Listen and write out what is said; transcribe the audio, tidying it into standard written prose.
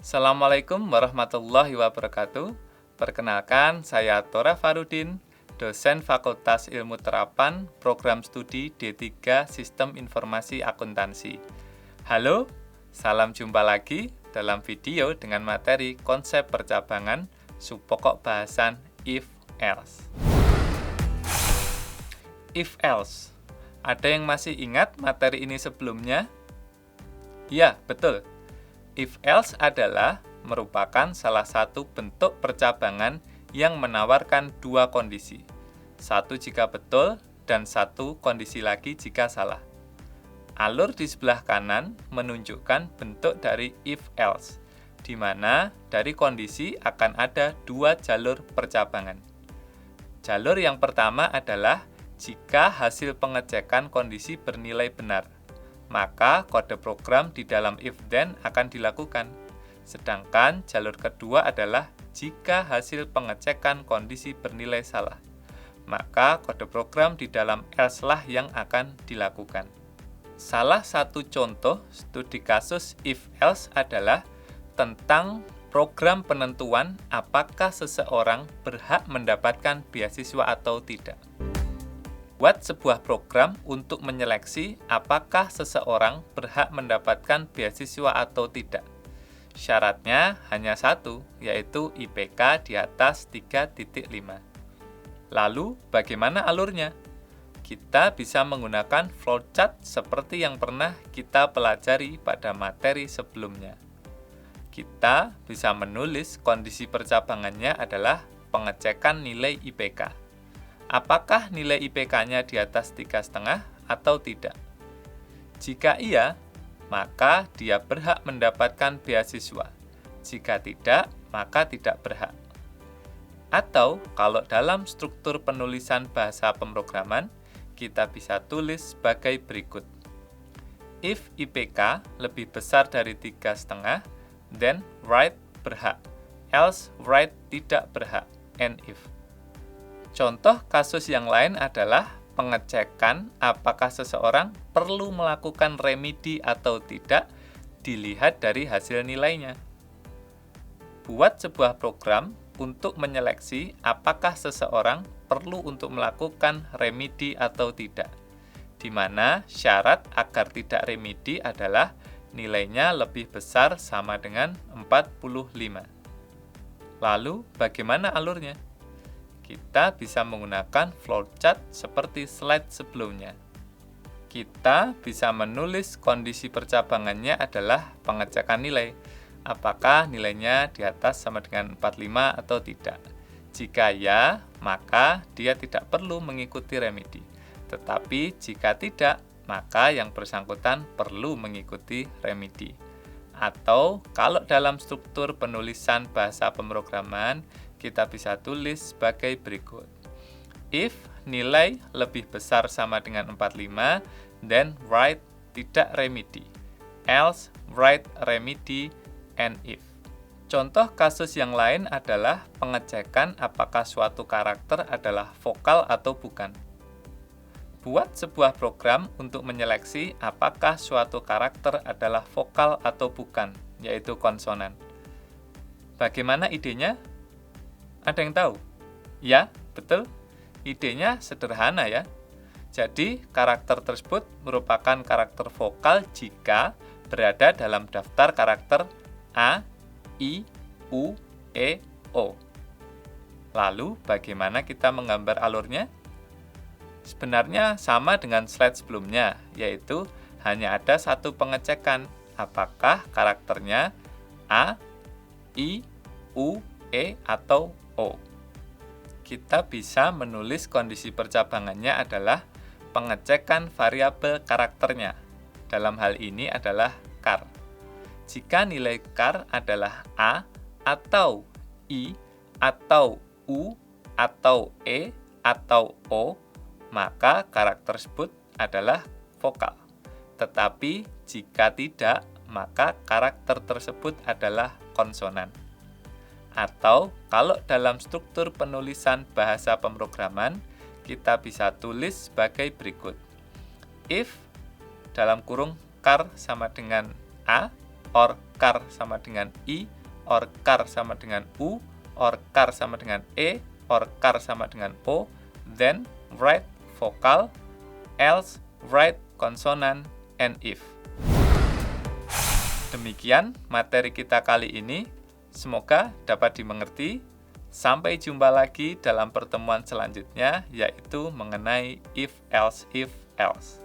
Assalamualaikum warahmatullahi wabarakatuh. Perkenalkan, saya Tora Farudin, dosen Fakultas Ilmu Terapan, Program Studi D3 Sistem Informasi Akuntansi. Halo, salam jumpa lagi dalam video dengan materi konsep percabangan subpokok bahasan if-else. If-else. Ada yang masih ingat materi ini sebelumnya? Ya, betul. If-else adalah merupakan salah satu bentuk percabangan yang menawarkan dua kondisi. Satu jika betul dan satu kondisi lagi jika salah. Alur di sebelah kanan menunjukkan bentuk dari if-else, di mana dari kondisi akan ada dua jalur percabangan. Jalur yang pertama adalah jika hasil pengecekan kondisi bernilai benar, maka kode program di dalam if-then akan dilakukan. Sedangkan jalur kedua adalah jika hasil pengecekan kondisi bernilai salah, maka kode program di dalam else lah yang akan dilakukan. Salah satu contoh studi kasus if-else adalah tentang program penentuan apakah seseorang berhak mendapatkan beasiswa atau tidak. Buat sebuah program untuk menyeleksi apakah seseorang berhak mendapatkan beasiswa atau tidak. Syaratnya hanya satu, yaitu IPK di atas 3.5. Lalu, bagaimana alurnya? Kita bisa menggunakan flowchart seperti yang pernah kita pelajari pada materi sebelumnya. Kita bisa menulis kondisi percabangannya adalah pengecekan nilai IPK. Apakah nilai IPK-nya di atas 3,5 atau tidak? Jika iya, maka dia berhak mendapatkan beasiswa. Jika tidak, maka tidak berhak. Atau, kalau dalam struktur penulisan bahasa pemrograman, kita bisa tulis sebagai berikut. If IPK lebih besar dari 3,5, then write berhak, else write tidak berhak, and if. Contoh kasus yang lain adalah pengecekan apakah seseorang perlu melakukan remedi atau tidak dilihat dari hasil nilainya. Buat sebuah program untuk menyeleksi apakah seseorang perlu untuk melakukan remedi atau tidak, di mana syarat agar tidak remedi adalah nilainya lebih besar sama dengan 45. Lalu, bagaimana alurnya? Kita bisa menggunakan flowchart seperti slide sebelumnya. Kita bisa menulis kondisi percabangannya adalah pengecekan nilai. Apakah nilainya di atas sama dengan 45 atau tidak? Jika ya, maka dia tidak perlu mengikuti remedi. Tetapi jika tidak, maka yang bersangkutan perlu mengikuti remedi. Atau kalau dalam struktur penulisan bahasa pemrograman, kita bisa tulis sebagai berikut. If nilai lebih besar sama dengan 45, then write tidak remedi. Else write remedi and if. Contoh kasus yang lain adalah pengecekan apakah suatu karakter adalah vokal atau bukan. Buat sebuah program untuk menyeleksi apakah suatu karakter adalah vokal atau bukan, yaitu konsonan. Bagaimana idenya? Ada yang tahu? Ya, betul. Idenya sederhana ya. Jadi, karakter tersebut merupakan karakter vokal jika berada dalam daftar karakter A, I, U, E, O. Lalu, bagaimana kita menggambar alurnya? Sebenarnya sama dengan slide sebelumnya, yaitu hanya ada satu pengecekan apakah karakternya A, I, U, E, atau O. Kita bisa menulis kondisi percabangannya adalah pengecekan variabel karakternya. Dalam hal ini adalah char. Jika nilai char adalah A, atau I, atau U, atau E, atau O, maka karakter tersebut adalah vokal. Tetapi jika tidak, maka karakter tersebut adalah konsonan. Atau kalau dalam struktur penulisan bahasa pemrograman, kita bisa tulis sebagai berikut. If dalam kurung char sama dengan A, or car sama dengan I, or car sama dengan U, or car sama dengan E, or car sama dengan O, then write vokal, else write konsonan, and if. Demikian materi kita kali ini. Semoga dapat dimengerti. Sampai jumpa lagi dalam pertemuan selanjutnya, yaitu mengenai if, else, if, else.